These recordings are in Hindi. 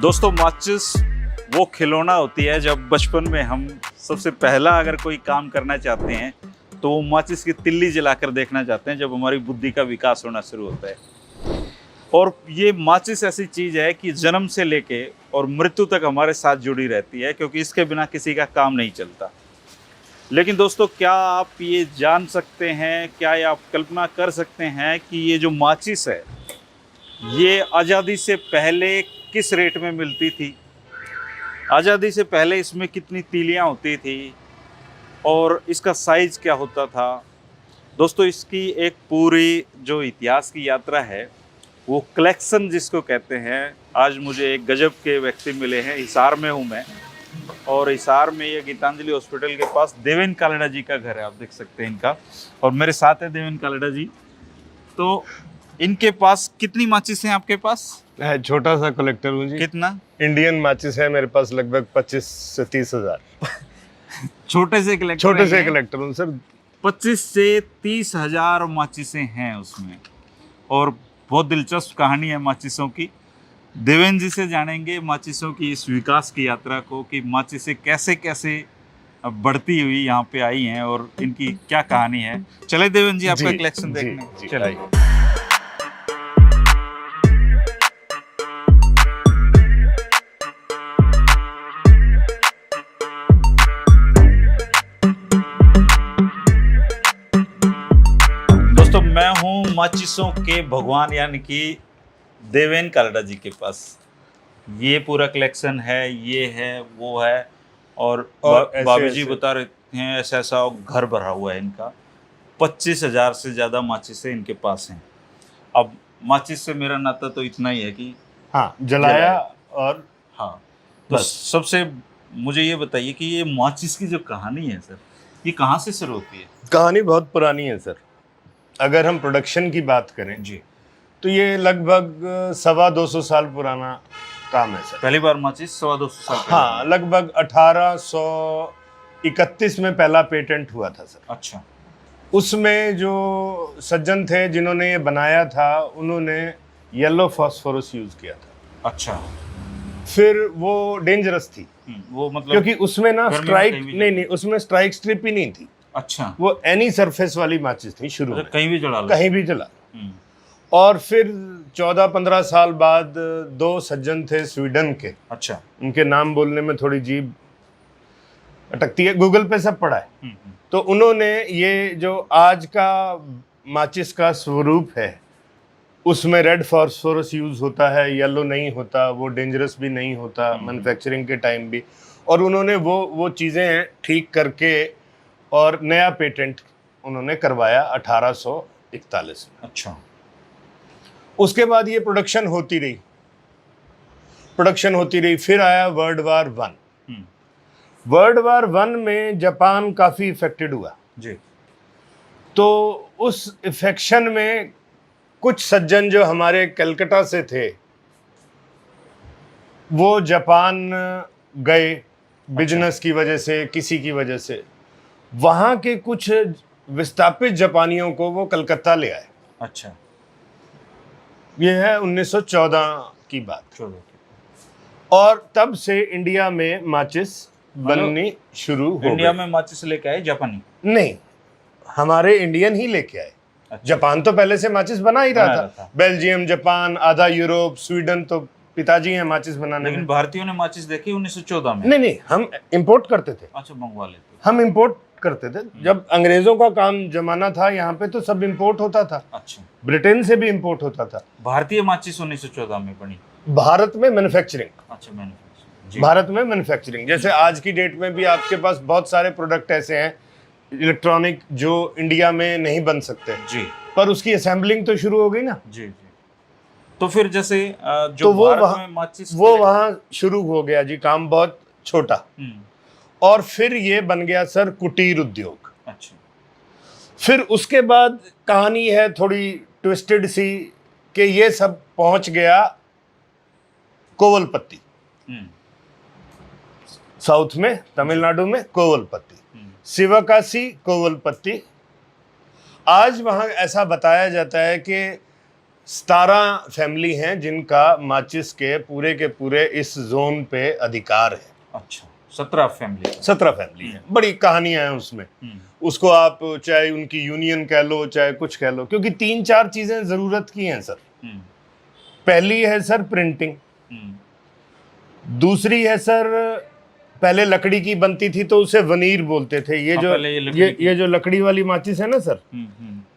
दोस्तों, माचिस वो खिलौना होती है जब बचपन में हम सबसे पहला अगर कोई काम करना चाहते हैं तो वो माचिस की तिल्ली जलाकर देखना चाहते हैं, जब हमारी बुद्धि का विकास होना शुरू होता है। और ये माचिस ऐसी चीज़ है कि जन्म से लेके और मृत्यु तक हमारे साथ जुड़ी रहती है, क्योंकि इसके बिना किसी का काम नहीं चलता। लेकिन दोस्तों, क्या आप ये जान सकते हैं, क्या ये आप कल्पना कर सकते हैं कि ये जो माचिस है ये आज़ादी से पहले किस रेट में मिलती थी? आज़ादी से पहले इसमें कितनी तीलियाँ होती थी और इसका साइज़ क्या होता था? दोस्तों, इसकी एक पूरी जो इतिहास की यात्रा है, वो कलेक्शन जिसको कहते हैं। आज मुझे एक गजब के व्यक्ति मिले हैं। हिसार में हूँ मैं, और हिसार में ये गीतांजलि हॉस्पिटल के पास देवेन कालेड़ा जी का घर है, आप देख सकते हैं इनका। और मेरे साथ है देवेन कालेड़ा जी। तो इनके पास कितनी माचिस हैं आपके पास? छोटा सा कलेक्टर हूँ जी। कितना? इंडियन माचिस है मेरे पास लगभग 25 से 30 हजार। छोटे से कलेक्टर हूँ सर। 25 से 30 हजार माचिसें हैं उसमें। और बहुत दिलचस्प कहानी है माचिसों की। देवेन जी से जानेंगे माचिसों की इस विकास की यात्रा को, कि माचिसें कैसे कैसे बढ़ती हुई यहाँ पे आई हैं और इनकी क्या कहानी है। चले देवेन जी आपका कलेक्शन देखने। चलिए। दोस्तों, मैं हूँ माचिसों के भगवान यानी कि देवेन कालेड़ा जी के पास। ये पूरा कलेक्शन है, ये है, वो है। और बाबी जी बता रहे हैं ऐसा ऐसा घर भरा हुआ है इनका। 25,000 से ज़्यादा माचिसें इनके पास हैं। अब माचिस से मेरा नाता तो इतना ही है कि हाँ, जलाया और हाँ। तो सबसे मुझे ये बताइए कि ये माचिस की जो कहानी है सर, ये कहाँ से शुरू होती है? कहानी बहुत पुरानी है सर। अगर हम प्रोडक्शन की बात करें जी, तो ये लगभग 250 साल पुराना काम है सर। पहली बार माचिस 250 साल पहले? हाँ, लगभग 1831 में पहला पेटेंट हुआ था सर। अच्छा। उसमें जो सज्जन थे जिन्होंने ये बनाया था, उन्होंने येलो फास्फोरस यूज किया था। अच्छा। फिर वो डेंजरस थी। वो मतलब क्योंकि उसमें ना स्ट्राइक नहीं, उसमें स्ट्राइक स्ट्रिप ही नहीं थी। अच्छा। वो एनी सरफेस वाली माचिस थी शुरू में। कहीं भी जला लो। कहीं भी जला। और फिर 14-15 साल बाद 2 सज्जन थे स्वीडन के। अच्छा। उनके नाम बोलने में थोड़ी जीभ अटकती है, गूगल पे सब पढ़ा है। तो उन्होंने ये जो आज का माचिस का स्वरूप है, उसमें रेड फास्फोरस यूज होता है, येलो नहीं होता, वो डेंजरस भी नहीं होता मैन्युफैक्चरिंग के टाइम भी। और उन्होंने वो चीज़ें ठीक करके और नया पेटेंट उन्होंने करवाया 1841 में। अच्छा। उसके बाद ये प्रोडक्शन होती रही। फिर आया वर्ल्ड वार 1। वर्ल्ड वार 1 में जापान काफ़ी इफेक्टेड हुआ जी। तो उस इफेक्शन में कुछ सज्जन जो हमारे कलकत्ता से थे, वो जापान गए बिजनेस की वजह से, किसी की वजह से। वहाँ के कुछ विस्थापित जापानियों को वो कलकत्ता ले आए। अच्छा। ये है 1914 की बात। और तब से इंडिया में माचिस बननी शुरू हो गई। इंडिया में माचिस लेके आए जापानी? नहीं, हमारे इंडियन ही लेके आए। अच्छा। जापान तो पहले से माचिस बना ही रहा था। बेल्जियम, जापान, आधा यूरोप, स्वीडन तो पिताजी हैं माचिस बनाने में। लेकिन भारतीयों ने माचिस देखी 1914 में? नहीं, हम इंपोर्ट करते थे। अच्छा, मंगवा लेते। हम इंपोर्ट करते थे। जब अंग्रेजों का काम जमाना था यहाँ पे, तो सब इंपोर्ट होता था। अच्छा। ब्रिटेन से भी इंपोर्ट होता था। भारतीय माचिस 1914 में बनी? भारत में मैन्युफैक्चरिंग। अच्छा, मैन्युफैक्चरिंग। भारत में मैन्युफैक्चरिंग। जैसे आज की डेट में भी आपके पास बहुत सारे प्रोडक्ट ऐसे हैं इलेक्ट्रॉनिक जो इंडिया में नहीं बन सकते जी, पर उसकी असेंबलिंग तो शुरू हो गई ना। जी जी। तो फिर जैसे जो तो वो भारत में माचिस वहाँ शुरू हो गया जी, काम बहुत छोटा। और फिर ये बन गया सर कुटीर उद्योग। अच्छा। फिर उसके बाद कहानी है थोड़ी ट्विस्टेड सी, कि ये सब पहुंच गया कोवलपत्ती, साउथ में, तमिलनाडु में कोवलपत्ती, शिवकाशी कोवलपत्ती, आज वहाँ ऐसा बताया जाता है कि 17 फैमिली हैं जिनका माचिस के पूरे इस जोन पे अधिकार है। अच्छा, 17 फैमिली। 17 फैमिली है, बड़ी कहानियां हैं उसमें। उसको आप चाहे उनकी यूनियन कह लो, चाहे कुछ कह लो, क्योंकि 3-4 चीजें जरूरत की हैं सर। पहली है सर प्रिंटिंग, दूसरी है सर पहले लकड़ी की बनती थी तो उसे वनीर बोलते थे। ये जो ये जो लकड़ी वाली माचिस है ना सर,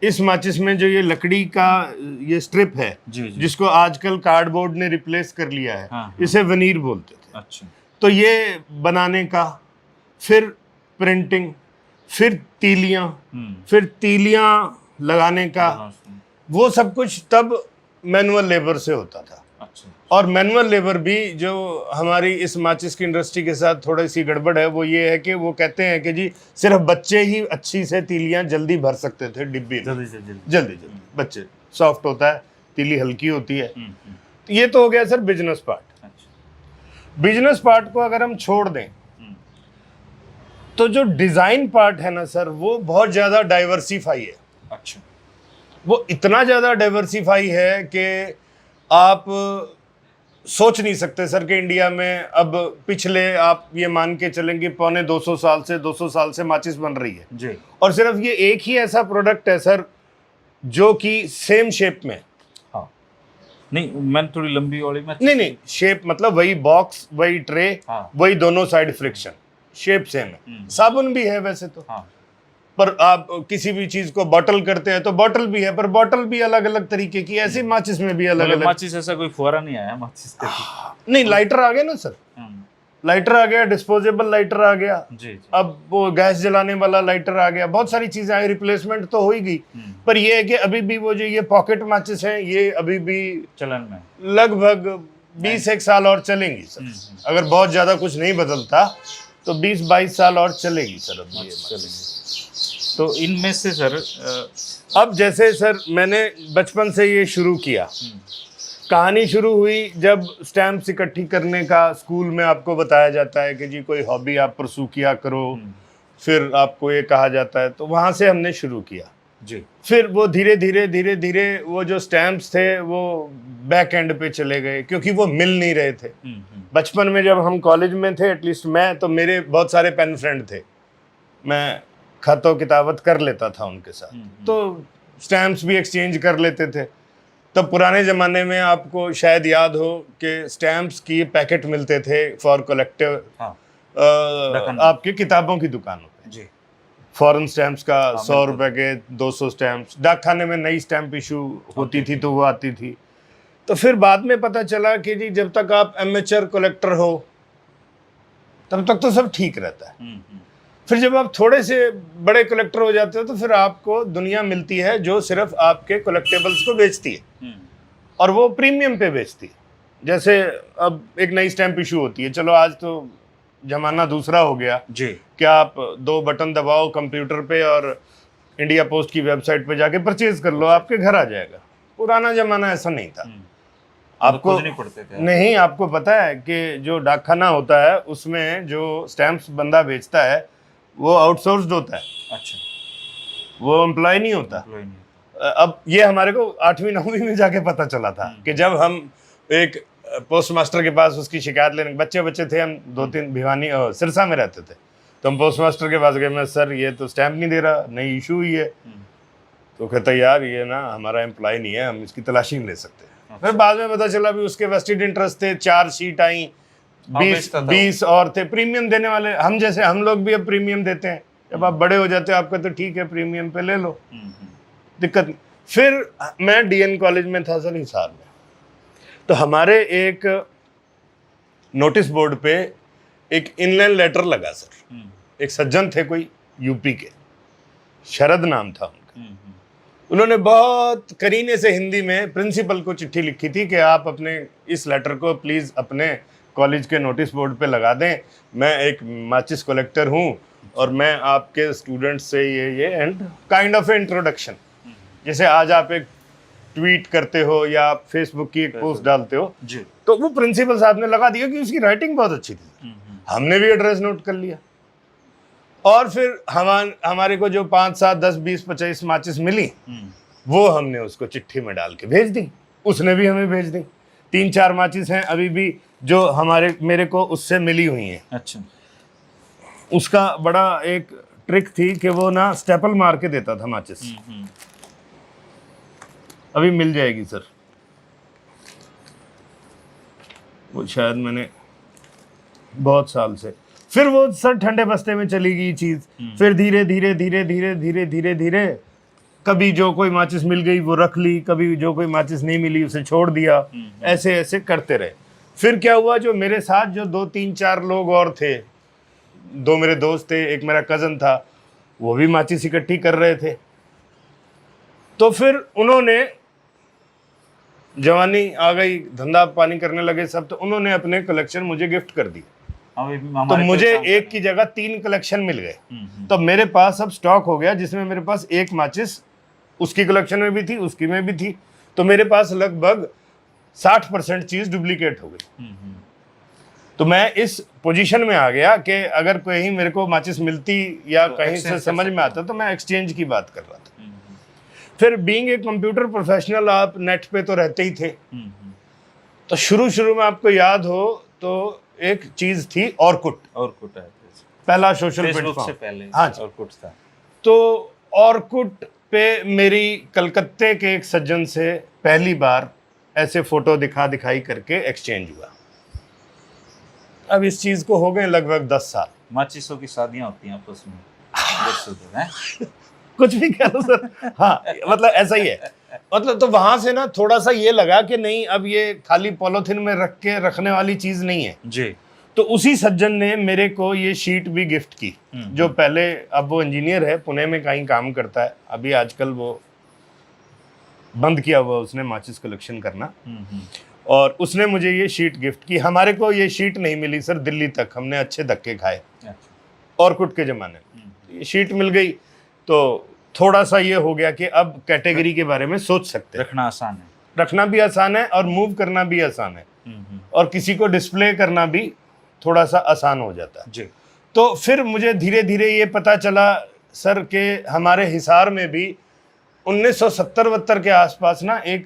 इस माचिस में जो ये लकड़ी का ये स्ट्रिप है जिसको आजकल कार्डबोर्ड ने रिप्लेस कर लिया है, इसे वनीर बोलते थे। अच्छा। तो ये बनाने का, फिर प्रिंटिंग, फिर तीलियां लगाने का, वो सब कुछ तब मैनुअल लेबर से होता था। अच्छा। और मैनुअल लेबर भी जो हमारी इस माचिस की इंडस्ट्री के साथ थोड़ी सी गड़बड़ है वो ये है कि वो कहते हैं कि जी सिर्फ बच्चे ही अच्छी से तीलियां जल्दी भर सकते थे डिब्बी में, जल्दी बच्चे, सॉफ्ट होता है, तीली हल्की होती है। तो ये तो हो गया sir business part. Business part को अगर हम छोड़ दें तो जो डिजाइन पार्ट है ना सर, वो बहुत ज्यादा डाइवर्सिफाई है। अच्छा। वो इतना ज्यादा डाइवर्सिफाई है कि आप सोच नहीं सकते सर कि इंडिया में अब पिछले आप ये मान के चलेंगे पौने 200 साल से माचिस बन रही है जी। और सिर्फ ये एक ही ऐसा प्रोडक्ट है सर जो कि सेम शेप में। हाँ। नहीं, मैंने थोड़ी लंबी वाली में। नहीं, शेप मतलब वही बॉक्स, वही ट्रे, वही दोनों साइड फ्रिक्शन, शेप सेम है। साबुन भी है वैसे तो। हाँ। पर आप किसी भी चीज को बॉटल करते हैं तो बॉटल भी है, पर बॉटल भी अलग अलग तरीके की, ऐसे माचिस में भी अलग अलग। माचिस ऐसा कोई फुहारा नहीं आया माचिस का? नहीं, लाइटर आ गया ना सर, लाइटर आ गया, डिस्पोजेबल लाइटर आ गया जी। अब वो गैस जलाने वाला लाइटर आ गया, बहुत सारी चीजें आई, रिप्लेसमेंट तो हो ही गई। पर ये है कि अभी भी वो जो ये पॉकेट माचिस है ये अभी भी चलन में लगभग 20-1 साल और चलेंगी सर। अगर बहुत ज्यादा कुछ नहीं बदलता तो 20-22 साल और चलेगी सर अभी ये चलेगी। तो इनमें से सर अब जैसे सर मैंने बचपन से ये शुरू किया, कहानी शुरू हुई जब स्टैम्प्स इकट्ठी करने का स्कूल में आपको बताया जाता है कि जी कोई हॉबी आप परसू किया करो, फिर आपको ये कहा जाता है, तो वहाँ से हमने शुरू किया जी। फिर वो धीरे धीरे वो जो स्टैम्प्स थे वो बैक एंड पे चले गए क्योंकि वो मिल नहीं रहे थे। बचपन में जब हम कॉलेज में थे, एटलीस्ट मैं, तो मेरे बहुत सारे पेन फ्रेंड थे, मैं खतो किताबत कर लेता था उनके साथ, तो स्टैम्प्स भी एक्सचेंज कर लेते थे। तो पुराने ज़माने में आपको शायद याद हो कि स्टैम्प्स की पैकेट मिलते थे फॉर कलेक्टिव आपकी किताबों की दुकानों पे जी। फॉरेन स्टैम्प्स का 100 रुपए के 200 स्टैम्प्स, डाक खाने में नई स्टैम्प इशू होती थी तो वो आती थी। तो फिर बाद में पता चला कि जी जब तक आप एमेचर कलेक्टर हो तब तक तो सब ठीक रहता है। फिर जब आप थोड़े से बड़े कलेक्टर हो जाते हो तो फिर आपको दुनिया मिलती है जो सिर्फ आपके कलेक्टेबल्स को बेचती है और वो प्रीमियम पे बेचती है। जैसे अब एक नई स्टैम्प इशू होती है, चलो आज तो जमाना दूसरा हो गया जी, कि आप 2 बटन दबाओ कंप्यूटर पे और इंडिया पोस्ट की वेबसाइट पे जाके परचेज कर लो, आपके घर आ जाएगा। पुराना जमाना ऐसा नहीं था, आपको नहीं पड़ते थे। नहीं, आपको पता है कि जो डाकखाना होता है उसमें जो स्टैम्प्स बंदा बेचता है वो आउटसोर्स्ड होता है। अच्छा। वो एम्प्लॉय नहीं होता। अब ये हमारे को 8वीं-9वीं में जाके पता चला था कि जब हम एक पोस्ट मास्टर के पास उसकी शिकायत लेने, बच्चे थे हम, 2-3 भिवानी सिरसा में रहते थे, तो हम पोस्ट मास्टर के पास गए, मैं सर ये तो स्टैम्प नहीं दे रहा, नई इशू हुई है। तो कहता यार ये ना हमारा एम्प्लॉय नहीं है, हम इसकी तलाशी नहीं ले सकते। फिर बाद में पता चला भी उसके वेस्टेड इंटरेस्ट थे, 4 शीट आई, 20 और थे प्रीमियम देने वाले। हम जैसे हम लोग भी अब प्रीमियम देते हैं, जब आप बड़े हो जाते हो आपका तो ठीक है प्रीमियम पे ले लो, दिक्कत नहीं। फिर मैं डीएन कॉलेज में था सर हिसार में, तो हमारे एक नोटिस बोर्ड पे एक इनलाइन लेटर लगा सर। एक सज्जन थे कोई यूपी के, शरद नाम था उनका, उन्होंने बहुत करीने से हिंदी में प्रिंसिपल को चिट्ठी लिखी थी कि आप अपने इस लेटर को प्लीज़ अपने कॉलेज के नोटिस बोर्ड पे लगा दें, मैं एक माचिस कलेक्टर हूँ और मैं आपके स्टूडेंट से ये एंड काइंड ऑफ इंट्रोडक्शन, जैसे आज आप एक ट्वीट करते हो या आप फेसबुक की एक पोस्ट डालते हो जी, तो वो प्रिंसिपल साहब ने लगा दिया कि उसकी राइटिंग बहुत अच्छी थी। हमने भी एड्रेस नोट कर लिया। और फिर हमारे को जो 5, 7, 10, 20, 25 माचिस मिली, वो हमने उसको चिट्ठी में डाल के भेज दी, उसने भी हमें भेज दी। 3-4 माचिस हैं अभी भी जो मेरे को उससे मिली हुई हैं। अच्छा। उसका बड़ा एक ट्रिक थी कि वो ना स्टेपल मार के देता था माचिस। अभी मिल जाएगी सर, वो शायद मैंने बहुत साल से, फिर वो सर ठंडे बस्ते में चली गई चीज, फिर धीरे धीरे धीरे धीरे धीरे धीरे धीरे कभी जो कोई माचिस मिल गई वो रख ली, कभी जो कोई माचिस नहीं मिली उसे छोड़ दिया, ऐसे ऐसे करते रहे। फिर क्या हुआ, जो मेरे साथ जो 2, 3, 4 लोग और थे, 2 मेरे दोस्त थे, एक मेरा कजन था, वो भी माचिस इकट्ठी कर रहे थे। तो फिर उन्होंने, जवानी आ गई, धंधा पानी करने लगे सब, तो उन्होंने अपने कलेक्शन मुझे गिफ्ट कर दी। तो मुझे एक की जगह 3 कलेक्शन मिल गए। तो मेरे पास अब स्टॉक हो गया, जिसमें मेरे पास एक माचिस उसकी कलेक्शन में भी थी, उसकी में भी थी, तो मेरे पास लगभग 60% चीज डुप्लीकेट हो गई। तो मैं इस पोजीशन में आ गया कि अगर कहीं मेरे को माचिस मिलती या तो कहीं से समझ में आता तो मैं एक्सचेंज की बात कर रहा था। फिर बीइंग ए कंप्यूटर प्रोफेशनल, आप नेट पे तो रहते ही थे। तो शुरू में आपको याद हो तो एक चीज थी ऑरकुट है पहला सोशल फेसबुक से प्लेटफॉर्म। पहले। हाँ जी। ऑरकुट था। तो ऑरकुट पे मेरी कलकत्ते के एक सज्जन से पहली बार ऐसे फोटो दिखाई करके एक्सचेंज हुआ। अब इस चीज को हो गए लगभग 10 साल। माचिसों की शादियां होती हैं आपस में। कुछ भी कह लो सर। हाँ, मतलब ऐसा ही है। मतलब तो वहां से ना थोड़ा सा ये लगा कि नहीं, अब ये खाली पॉलिथीन में रख के रखने वाली चीज नहीं है जी। तो उसी सज्जन ने मेरे को ये शीट भी गिफ्ट की, जो पहले, अब वो इंजीनियर है, पुणे में कहीं काम करता है, अभी आजकल वो बंद किया हुआ उसने माचिस कलेक्शन करना। और उसने मुझे ये शीट गिफ्ट की। हमारे को ये शीट नहीं मिली सर दिल्ली तक, हमने अच्छे धक्के खाए ऑरकुट के जमाने में। ये शीट मिल गई तो थोड़ा सा ये हो गया कि अब कैटेगरी के बारे में सोच सकते हैं। रखना आसान है, रखना भी आसान है और मूव करना भी आसान है, और किसी को डिस्प्ले करना भी थोड़ा सा आसान हो जाता है जी। तो फिर मुझे धीरे धीरे ये पता चला सर के हमारे हिसार में भी 1970-72 के आसपास ना एक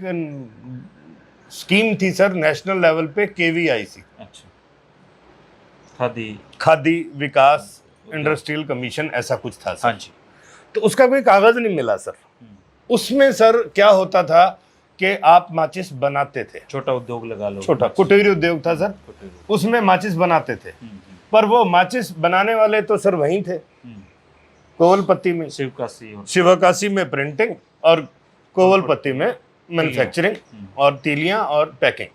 स्कीम थी सर, नेशनल लेवल पे KVIC। अच्छा। खादी विकास इंडस्ट्रियल कमीशन, ऐसा कुछ था सर। हाँ जी। तो उसका कोई कागज नहीं मिला सर। उसमें सर क्या होता था कि आप माचिस बनाते थे, छोटा उद्योग लगा लो, छोटा कुटीर उद्योग था सर, उसमें माचिस बनाते थे। पर वो माचिस बनाने वाले तो सर वहीं थे कोवलपत्ती में, शिवकाशी में प्रिंटिंग और कोवलपत्ती में मैन्युफैक्चरिंग और तीलियां और पैकिंग।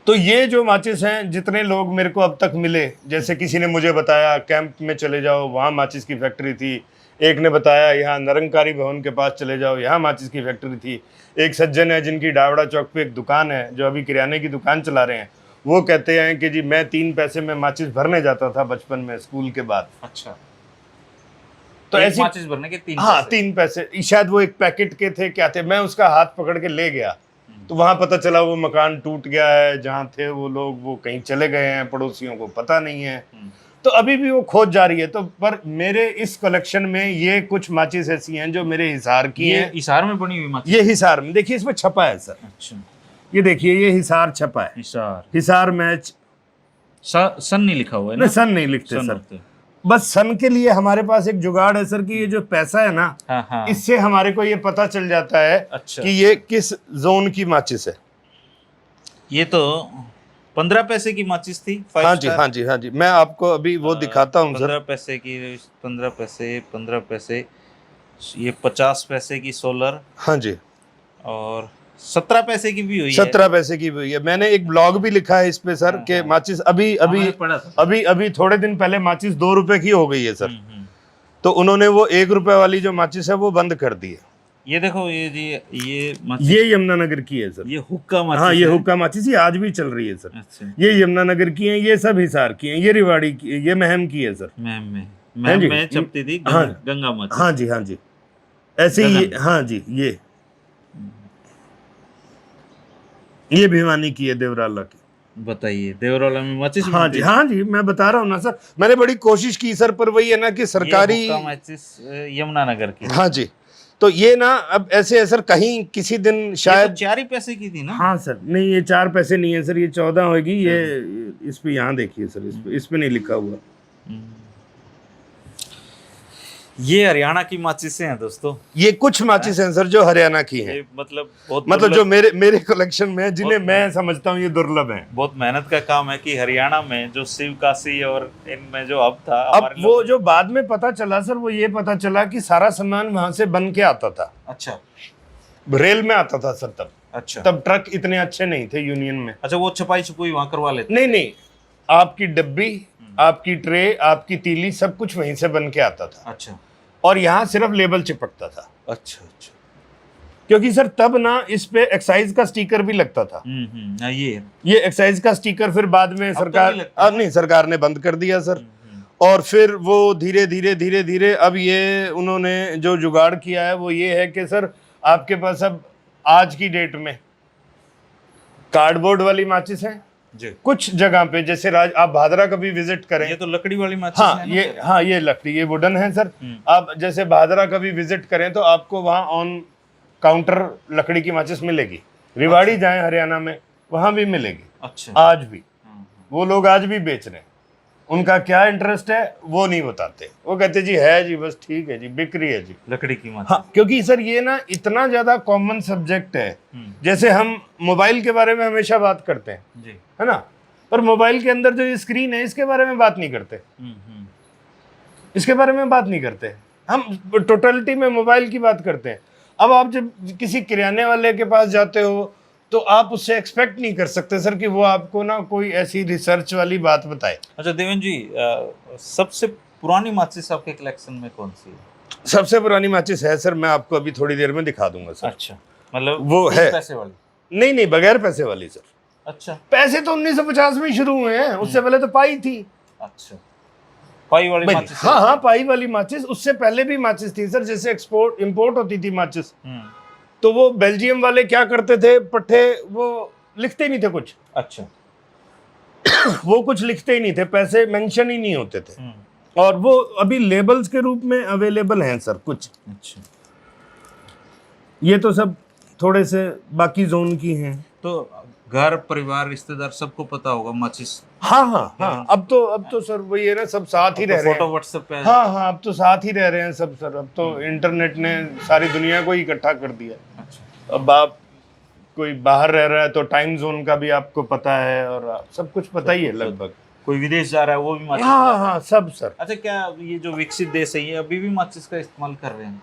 तो ये जो माचिस हैं, जितने लोग मेरे को अब तक मिले, जैसे किसी ने मुझे बताया कैंप में चले जाओ, वहाँ माचिस की फैक्ट्री थी। एक ने बताया यहाँ निरंकारी भवन के पास चले जाओ, यहाँ माचिस की फैक्ट्री थी। एक सज्जन है जिनकी डावड़ा चौक पे एक दुकान है, जो अभी किराने की दुकान चला रहे हैं, वो कहते हैं कि जी मैं 3 पैसे में माचिस भरने जाता था बचपन में स्कूल के बाद। अच्छा। तो ऐसी माचिस भरने के 3 हाँ, 3 पैसे, शायद वो एक पैकेट के थे, क्या थे। मैं उसका हाथ पकड़ के ले गया तो वहां पता चला वो मकान टूट गया है, जहाँ थे वो लोग वो कहीं चले गए हैं, पड़ोसियों को पता नहीं है। तो अभी भी वो खोज जारी है। तो पर मेरे इस कलेक्शन में ये कुछ माचिस ऐसी हैं जो मेरे हिसार की हैं। हिसार में बनी हुई माचिस? ये हिसार में, देखिए इसमें छपा है सर। अच्छा। ये देखिए, ये हिसार छपा है। हिसार मैच, सन नहीं लिखा हुआ है ना? सन नहीं लिखते सर। बस सन के लिए हमारे पास एक जुगाड़ है सर कि ये जो पैसा है ना, हाँ। इससे हमारे को ये पता चल जाता है कि ये किस जोन की माचिस है। ये तो 15 पैसे की माचिस थी। हाँ जी, मैं आपको अभी वो दिखाता हूँ सर। 15 पैसे की, 15 पैसे, ये 50 पैसे की सोलर। हाँ जी। और 17 पैसे की भी हुई है। 17 पैसे की भी हुई है। मैंने एक ब्लॉग भी लिखा है इस पे सर के माचिस अभी थोड़े दिन पहले माचिस 2 रुपए की हो गई है सर। तो उन्होंने वो 1 रुपए वाली जो माचिस है वो बंद कर दी है। ये देखो, ये यमुनानगर की है सर। ये हुक्का माचिस। हाँ, ये हुक्का माचिस, ये आज भी चल रही है सर। अच्छा। ये यमुनानगर की है, ये सब हिसार की है, ये रेवाड़ी की, ये महम की है सर। महम में चपती थी गंगा माचिस। हाँ जी ऐसे ही। हाँ जी, ये भिवानी की है, देवराला की। बताइए, देवराला में माचिस हाँ जी, हाँ जी, मैं बता रहा हूँ ना सर, मैंने बड़ी कोशिश की सर, पर वही है ना कि सरकारी, माचिस यमुनानगर की। हाँ जी, तो ये ना अब ऐसे है सर, कहीं किसी दिन शायद, तो 4 ही पैसे की थी ना? हाँ सर, नहीं ये 4 पैसे नहीं है सर, ये 14 होगी। ये इस पे यहाँ देखिए सर, इस पे नहीं लिखा हुआ। ये हरियाणा की माचिसें हैं दोस्तों। ये कुछ माचिस हैं सर जो हरियाणा की हैं, ये मतलब बहुत मतलब जो मेरे कलेक्शन में है, जिन्हें मैं समझता हूँ ये दुर्लभ हैं। बहुत मेहनत का काम है कि हरियाणा में जो शिवकाशी और इनमें जो हब था, अब वो जो बाद में पता चला सर, वो ये पता चला कि सारा सामान वहां से बन के आता था। अच्छा, रेल में आता था सर तब। अच्छा, तब ट्रक इतने अच्छे नहीं थे यूनियन में। अच्छा, वो छपाई छुपाई वहां करवा लेते? नहीं नहीं, आपकी डब्बी, आपकी ट्रे, आपकी तीली, सब कुछ वहीं से बन के आता था। अच्छा, और यहाँ सिर्फ लेबल चिपकता था। अच्छा, अच्छा, क्योंकि सर तब ना इस पे एक्साइज का स्टिकर भी लगता था। ये एक्साइज का स्टिकर फिर बाद में सरकार, अब नहीं, सरकार ने बंद कर दिया सर। और फिर वो धीरे धीरे अब ये उन्होंने जो जुगाड़ किया है वो ये है कि सर आपके पास अब आज की डेट में कार्डबोर्ड वाली माचिस है कुछ जगह पे, जैसे आप भादरा कभी विजिट करें, ये तो लकड़ी वाली माचिस हाँ है ना? ये, हाँ ये लकड़ी, ये वुडन है सर। आप जैसे भादरा कभी विजिट करें तो आपको वहाँ ऑन काउंटर लकड़ी की माचिस मिलेगी। रिवाड़ी जाएं हरियाणा में, वहां भी मिलेगी। अच्छा, आज भी वो लोग आज भी बेच रहे हैं। उनका क्या इंटरेस्ट है वो नहीं बताते, वो कहते जी है जी, बस ठीक है जी, बिक्री है जी लकड़ी की माचिस। हाँ, क्योंकि सर ये ना इतना ज्यादा कॉमन सब्जेक्ट है। जैसे हम मोबाइल के बारे में हमेशा बात करते हैं जी, है ना, पर मोबाइल के अंदर जो ये स्क्रीन है इसके बारे में बात नहीं करते। इसके बारे में बात नहीं करते, हम टोटलिटी में मोबाइल की बात करते हैं। अब आप जब किसी किराने वाले के पास जाते हो तो आप उससे एक्सपेक्ट नहीं कर सकते सर कि वो आपको ना कोई ऐसी रिसर्च वाली बात बताए। अच्छा देवेंद्र जी, सबसे पुरानी माचिस आपके कलेक्शन में कौन सी है? सबसे पुरानी माचिस है सर, मैं आपको अभी थोड़ी देर में दिखा दूंगा सर। अच्छा, मतलब वो है पैसे वाली? नहीं नहीं, बगैर पैसे वाली सर। अच्छा, पैसे तो 1950 में शुरू हुए हैं, उससे पहले तो पाई थी। अच्छा, पाई वाली माचिस? हाँ हाँ, पाई वाली माचिस। उससे पहले भी माचिस थी सर, जैसे एक्सपोर्ट इंपोर्ट होती थी माचिस, तो वो बेल्जियम वाले क्या करते थे, पट्टे वो लिखते ही नहीं थे कुछ। अच्छा वो कुछ लिखते ही नहीं थे, पैसे मेंशन ही नहीं होते थे। और वो अभी लेबल्स के रूप में अवेलेबल हैं सर कुछ। अच्छा, ये तो सब थोड़े से बाकी जोन की हैं। तो घर परिवार रिश्तेदार सबको पता होगा माचिस? हाँ हाँ हाँ, अब तो सर वही है ना, सब साथ ही रह रहे हैं। फोटो व्हाट्सएप पे? हाँ हाँ, अब तो साथ ही रह रहे हैं सब सर। अब तो इंटरनेट ने सारी दुनिया को ही इकट्ठा कर दिया। अच्छा, अब आप कोई बाहर रह रहा है तो टाइम जोन का भी आपको पता है, और सब कुछ पता ही है लगभग। कोई विदेश जा रहा है वो भी माचिस? हाँ हाँ, सब सर। अच्छा, क्या ये जो विकसित देश है ये अभी भी माचिस का इस्तेमाल कर रहे हैं?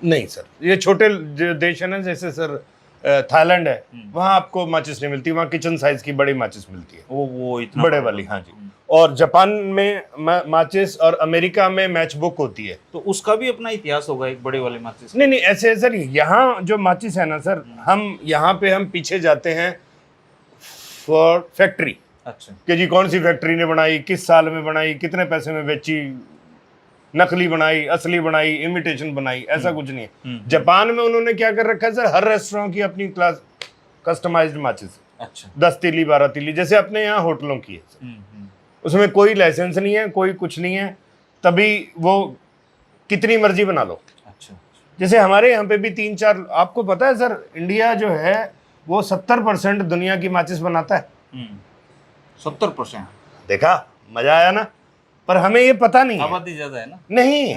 नहीं सर, ये छोटे जो देश है ना, जैसे सर थाईलैंड है, वहाँ आपको माचिस नहीं मिलती, वहाँ किचन साइज की बड़ी माचिस मिलती है। वो इतना बड़े वाली, हाँ जी। और जापान में माचिस, और अमेरिका में मैच बुक होती है। तो उसका भी अपना इतिहास होगा एक बड़े वाले माचिस? नहीं नहीं, ऐसे है सर, यहाँ जो माचिस है ना सर, हम यहाँ पे हम पीछे जाते हैं फॉर फैक्ट्री। अच्छा, कि जी कौन सी फैक्ट्री ने बनाई, किस साल में बनाई, कितने पैसे में बेची, नकली बनाई, असली बनाई, इमिटेशन बनाई, ऐसा कुछ नहीं है। जापान में उन्होंने क्या कर रखा है सर, हर रेस्टोरेंट की अपनी क्लास कस्टमाइज्ड माचिस। अच्छा, 10 तीली 12 तीली, जैसे अपने यहाँ होटलों की है सर। उसमें कोई लाइसेंस नहीं है, कोई कुछ नहीं है, तभी वो कितनी मर्जी बना लो। अच्छा, जैसे हमारे यहाँ पे भी 3-4, आपको पता है सर, इंडिया जो है वो 70% दुनिया की माचिस बनाता है। 70%? देखा, मजा आया ना। पर हमें ये पता नहीं है, आबादी ज्यादा है ना। नहीं,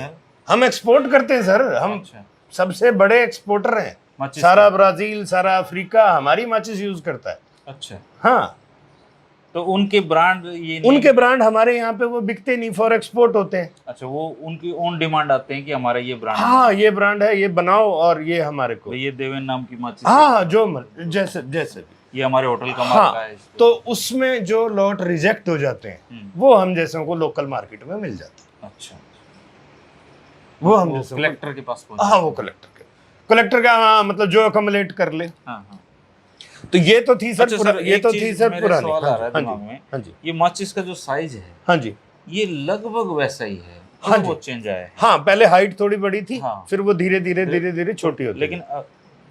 हम एक्सपोर्ट करते हैं सर, हम अच्छा, सबसे बड़े एक्सपोर्टर हैं। माचिस सारा ब्राजील, सारा अफ्रीका हमारी माचिस यूज करता है। अच्छा, हाँ, तो उनके ब्रांड ये नहीं? उनके ब्रांड हमारे यहाँ पे वो बिकते नहीं, फॉर एक्सपोर्ट होते हैं। अच्छा, वो उनकी ओन डिमांड आते हैं कि हमारा ये ब्रांड हाँ, ये ब्रांड है, ये बनाओ, और ये हमारे को, ये देवेन नाम की माचिस? हाँ, जो जैसे जैसे भी, ये हमारे होटल का हाँ, मार्का है। तो उसमें जो लॉट रिजेक्ट हो जाते हैं वो हम जैसों को लोकल मार्केट में मिल जाते हैं। अच्छा, वो हम जैसे कलेक्टर के पास पहुंच? हाँ, वो कलेक्टर का, हाँ, मतलब जो अकमलेट कर ले। हाँ हाँ। तो ये तो थी सर, अच्छा, ये तो थी सर पुरानी। सवाल आ रहा है दिमाग में, हाँ जी, ये माचिस का जो साइज है, हाँ जी, ये लगभग वैसा ही है? हाँ जी, बहुत चेंज आया है? हाँ, पहले हाइट थोड़ी बड़ी थी, हाँ, फिर वो धीरे धीरे छोटी होती है। लेकिन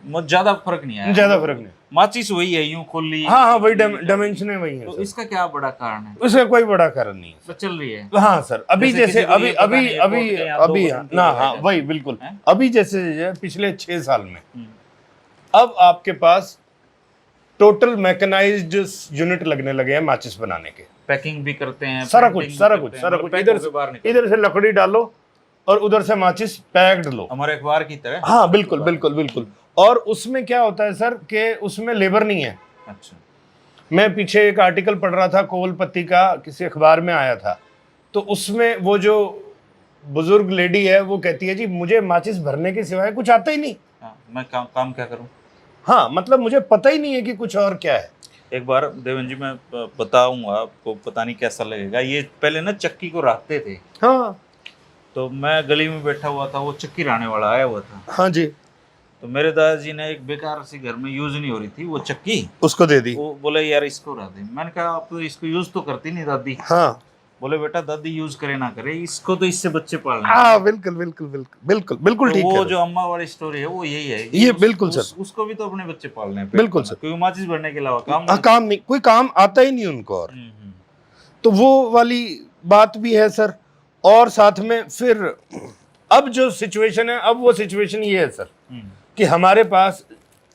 ज्यादा फर्क नहीं आया, ज्यादा फर्क नहीं। माचिस वही है, यूं खोल ली। हाँ हाँ, वही डायमेंशन वही है तो सर। इसका क्या बड़ा कारण है? उसका कोई बड़ा कारण नहीं है तो चल रही है। हाँ सर, अभी जैसे जैसे किसी को अभी ये पता अभी नहीं है, अभी कोर्ट के यहाँ अभी 2 घंटे ना, लग हाँ जाते वही बिल्कुल। हैं। अभी जैसे पिछले 6 साल में हम्म, अब आपके पास टोटल मैकेनाइज्ड यूनिट लगने लगे हैं माचिस बनाने के। पैकिंग भी करते हैं, सारा printing कुछ भी सारा करते कुछ हैं, सारा मतलब कुछ, पैक इधर होके बाहर निकलते इधर से लकड़ी डालो और उधर से माचिस पैक्ड लो। हमारे अखबार की तरह। हाँ बिल्कुल बिल्कुल बिल्कुल। और उसमें क्या होता है सर कि उसमें लेबर नहीं है। अच्छा। मैं पीछे एक आर्टिकल पढ़ रहा था, कोलपति का, किसी अखबार में आया था, तो उसमें वो जो बुजुर्ग लेडी है वो कहती है जी मुझे माचिस भरने के सिवाय कुछ आता ही नहीं। हाँ, मैं काम क्या करूं? हाँ मतलब मुझे पता ही नहीं है कि कुछ और क्या है। एक बार देवन जी मैं बताऊंगा आपको, पता नहीं कैसा लगेगा। ये पहले ना चक्की को राखते थे, हाँ तो मैं गली में बैठा हुआ था, वो चक्की राने वाला आया हुआ था, हाँ जी, तो मेरे दादाजी ने एक बेकार सी घर में यूज नहीं हो रही थी वो चक्की, उसको दे दी। वो बोले यार इसको रख दे। मैंने कहा आप तो इसको यूज तो करती नहीं दादी। हाँ बोले बेटा दादी यूज करे ना करे, इसको तो इससे बच्चे पालने हैं। हाँ बिल्कुल बिल्कुल बिल्कुल बिल्कुल बिल्कुल तो ठीक वो है। जो अम्मा वाली स्टोरी है वो यही है। ये बिल्कुल सर। उसको भी तो अपने बच्चे पालने हैं, बिल्कुल पेट सर। पालना, क्योंकि माचिस भरने के अलावा काम हाँ, काम नहीं, कोई काम आता ही नहीं उनको। और हम्म। तो वो वाली बात भी है सर। और साथ में फिर अब जो सिचुएशन है, अब वो सिचुएशन ये है सर कि हमारे पास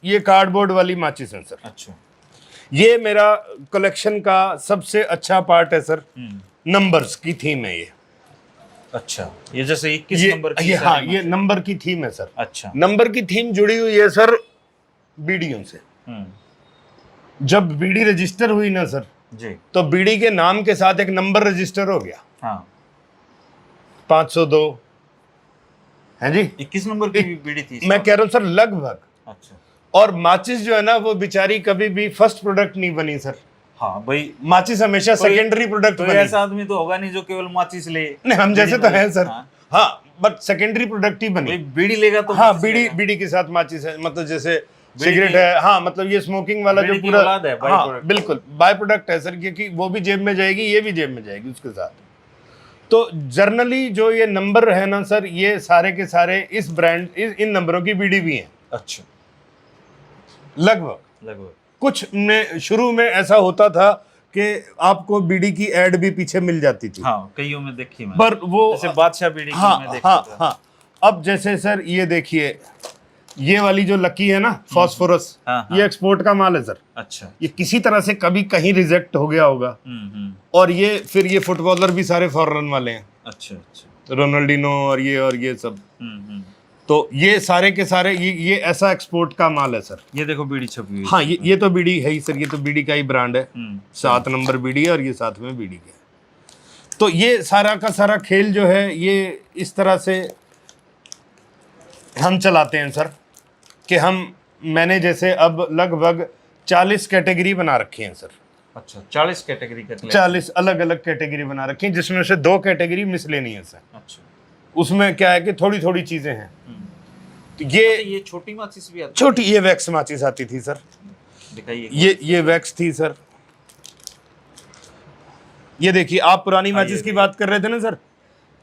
ये कार्डबोर्ड वाली माचिस है सर। अच्छा। ये मेरा कलेक्शन का सबसे अच्छा पार्ट है सर। नंबर्स की थीम है ये। अच्छा, ये जैसे 21 ये नंबर की ये सारी हाँ, माचिस। ये नंबर की थीम है सर। अच्छा। नंबर की थीम जुड़ी हुई है सर बीड़ियों से। जब बीड़ी रजिस्टर हुई ना सर, जी। तो बीड़ी के नाम के साथ एक नंबर रजिस्टर हो गया। हाँ, 502 है जी। 21 नंबर की भी बीड़ी थी मैं कह रहा हूं सर लगभग। अच्छा। और माचिस जो है ना वो बेचारी कभी भी फर्स्ट प्रोडक्ट नहीं बनी सर। हाँ भाई, माचिस हमेशा सेकेंडरी प्रोडक्ट तो बनी। ऐसा आदमी तो होगा नहीं जो केवल माचिस ले। नहीं, हम जैसे तो हैं सर। हाँ। हाँ, बट सेकेंडरी प्रोडक्ट ही भाई बनी। बीड़ी लेगा तो हाँ, माचिस बीड़ी लेगा। बीड़ी के साथ माचिस है, मतलब जैसे बीड़ी सिगरेट की- है। हाँ, मतलब ये स्मोकिंग वाला जो बीड़ी की पूरा औलाद है, बाय हाँ प्रोडक्ट। बिल्कुल बाय प्रोडक्ट है सर, क्योंकि वो भी जेब में जाएगी, ये भी जेब में जाएगी उसके साथ। तो जर्नली जो ये नंबर है ना सर, ये सारे के सारे इस ब्रांड इन नंबरों की बीड़ी भी हैं अच्छा। लगभग। कुछ में शुरू में ऐसा होता था कि आपको बीड़ी की एड भी पीछे मिल जाती थी। हाँ, कईयों में देखी मैं, पर वो जैसे बादशाह बीड़ी की हाँ मैं देखता हाँ था। हाँ। अब जैसे सर ये देखिए, ये वाली जो लकी है ना फॉस्फोरस, हाँ, ये एक्सपोर्ट का माल है सर। अच्छा। ये किसी तरह से कभी कहीं रिजेक्ट हो गया होगा। और ये फिर ये फुटबॉलर भी सारे फॉरेन वाले हैं। अच्छा अच्छा। रोनाल्डिनो और ये सब। तो ये सारे के सारे ये ऐसा एक्सपोर्ट का माल है सर। ये देखो बीड़ी छपी हुई है। हाँ, ये तो बीड़ी है ही सर, ये तो बीड़ी का ही ब्रांड है। 7 नंबर बीड़ी है और ये साथ में बीड़ी का है। तो ये सारा का सारा खेल जो है ये इस तरह से हम चलाते हैं सर कि मैंने जैसे अब लगभग 40 कैटेगरी बना रखी हैं सर। अच्छा, 40 कैटेगरी का 40 अलग अलग कैटेगरी बना रखी हैं, जिसमें से 2 कैटेगरी मिसलेनियस है। अच्छा। उसमें क्या है कि थोड़ी थोड़ी चीजें हैं। तो ये छोटी माचिस भी आती छोटी ये वैक्स माचिस आती थी सर। है, दिखाइए। ये वैक्स थी सर। ये देखिए, आप पुरानी माचिस की बात कर रहे थे ना सर।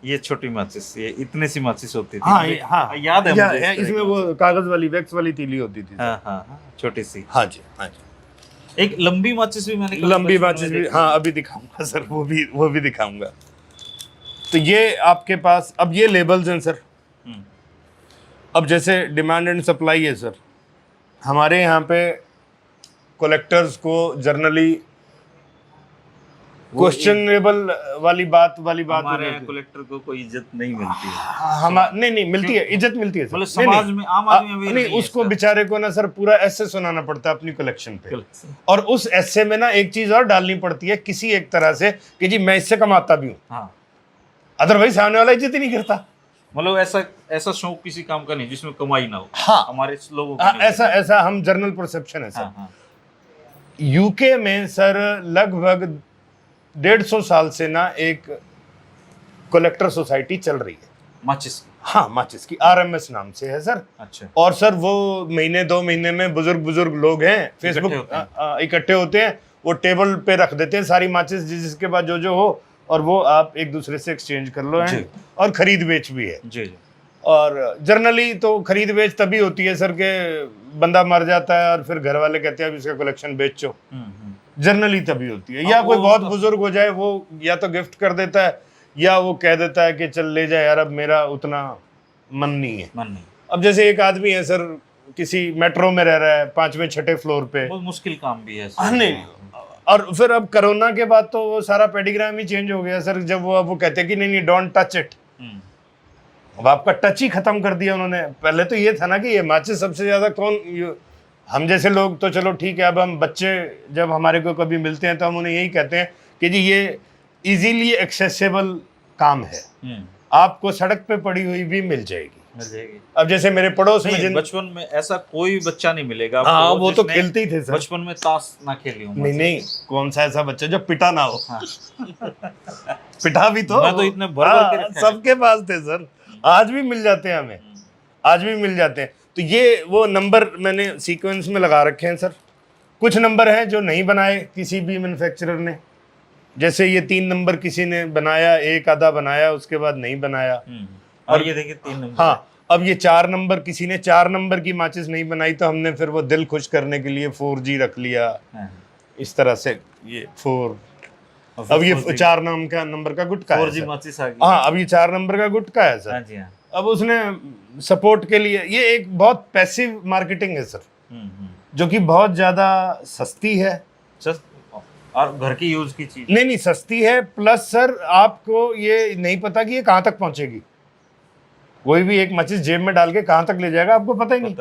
ये छोटी माचिस, ये इतने सी माचिस होती थी। हाँ, याद है मुझे इस तरह इसमें की वो कागज वाली वैक्स वाली तीली होती थी। हाँ हाँ हाँ, छोटी सी। हाँ जी। एक लंबी माचिस भी मैंने कभी लंबी बचपन में माचिस भी, देखी। हाँ अभी दिखाऊंगा सर, वो भी दिखाऊंगा। तो ये आपके पास अब ये लेबल्स हैं सर। अब जैसे डिमांड एंड सप्लाई है सर, हमारे यहाँ पे कलेक्टर्स को जर्नली क्वेश्चनेबल वाली बात हमारे यहाँ होती है। कलेक्टर को कोई इज्जत नहीं मिलती है। हम नहीं मिलती है, इज्जत मिलती है सर। मतलब नहीं, समाज नहीं, में आम आदमी में नहीं, है उसको इसका। बेचारे को ना सर पूरा ऐसे सुनाना पड़ता है अपनी कलेक्शन पे। और उस ऐसे में ना एक चीज और डालनी पड़ती है किसी एक तरह से कि जी मैं इससे कमाता भी हूँ। हाँ, अदरवाइज सामने वाला इज्जत ही नहीं करता। मतलब ऐसा शौक किसी काम का नहीं जिसमें कमाई ना हो। हाँ, हमारे लोगों को हाँ, नहीं होता। ऐसा हम जर्नल परसेप्शन है सर। हाँ हाँ। यूके में सर लगभग 150 साल से ना एक कलेक्टर सोसाइटी चल रही है माचिस। हाँ, माचिस की RMS नाम से है सर। अच्छा। और सर वो महीने 2 महीने में बुजुर्ग लोग हैं फेसबुक इकट्ठे होते हैं, वो टेबल पे रख देते हैं सारी माचिस जिसके बाद जो हो, और वो आप एक दूसरे से एक्सचेंज कर लो जी। हैं, और खरीद बेच भी है। जी जी। और जनरली तो खरीद बेच तभी होती है सर के बंदा मर जाता है और फिर घर वाले कहते हैं अब इसका कलेक्शन बेचो, जनरली तभी होती है। या कोई बहुत बुजुर्ग हो जाए, वो या तो गिफ्ट कर देता है या वो कह देता है कि चल ले जाए यार, अब मेरा उतना मन नहीं है। अब जैसे एक आदमी है सर, किसी मेट्रो में रह रहा है 5वें 6ठे फ्लोर पे, बहुत मुश्किल काम भी है हाँ नहीं, और फिर अब कोरोना के बाद तो वो सारा पेडिग्राम ही चेंज हो गया सर। जब वो कहते हैं कि नहीं डोंट टच इट, अब आपका टच ही खत्म कर दिया उन्होंने। पहले तो ये था ना कि ये माचिस सबसे ज्यादा हम जैसे लोग तो चलो ठीक है, अब हम बच्चे जब हमारे को कभी मिलते हैं तो हम उन्हें यही कहते हैं कि जी ये इजीली एक्सेसिबल काम है, आपको सड़क पे पड़ी हुई भी मिल जाएगी। अब जैसे मेरे पड़ोस में बचपन में ऐसा कोई बच्चा नहीं मिलेगा। हाँ वो तो खेलते ही थे सर। बचपन में ताश ना खेली हूँ। नहीं, कौन सा ऐसा बच्चा जो पिटा ना हो। हाँ। पिटा भी तो मैं तो इतने भर के सबके पास थे सर, आज भी मिल जाते हैं हमें, आज भी मिल जाते हैं। तो ये वो नंबर मैंने सीक्वेंस में लगा रखे हैं सर। कुछ नंबर हैं जो नहीं बनाए किसी भी मैन्युफैक्चरर ने, जैसे ये 3 नंबर किसी ने बनाया, एक आधा बनाया, उसके बाद नहीं बनाया। और ये देखिए 3 नंबर। हाँ, अब ये 4 नंबर, किसी ने 4 नंबर की माचिस नहीं बनाई तो हमने फिर वो दिल खुश करने के लिए 4G रख लिया। इस तरह से ये 4, अब ये 4 नाम का नंबर का गुटका है 4G माचिस आ गई। हाँ, अब ये 4 नंबर का गुटका है सर। हाँ जी हाँ। अब उसने सपोर्ट के लिए, ये एक बहुत पैसिव मार्केटिंग है सर, जो कि बहुत ज्यादा सस्ती है और घर की यूज की चीज। नहीं सस्ती है, प्लस सर आपको ये नहीं पता कि ये कहाँ तक पहुंचेगी। कोई भी एक माचिस जेब में डाल के कहाँ तक ले जाएगा आपको पता ही नहीं।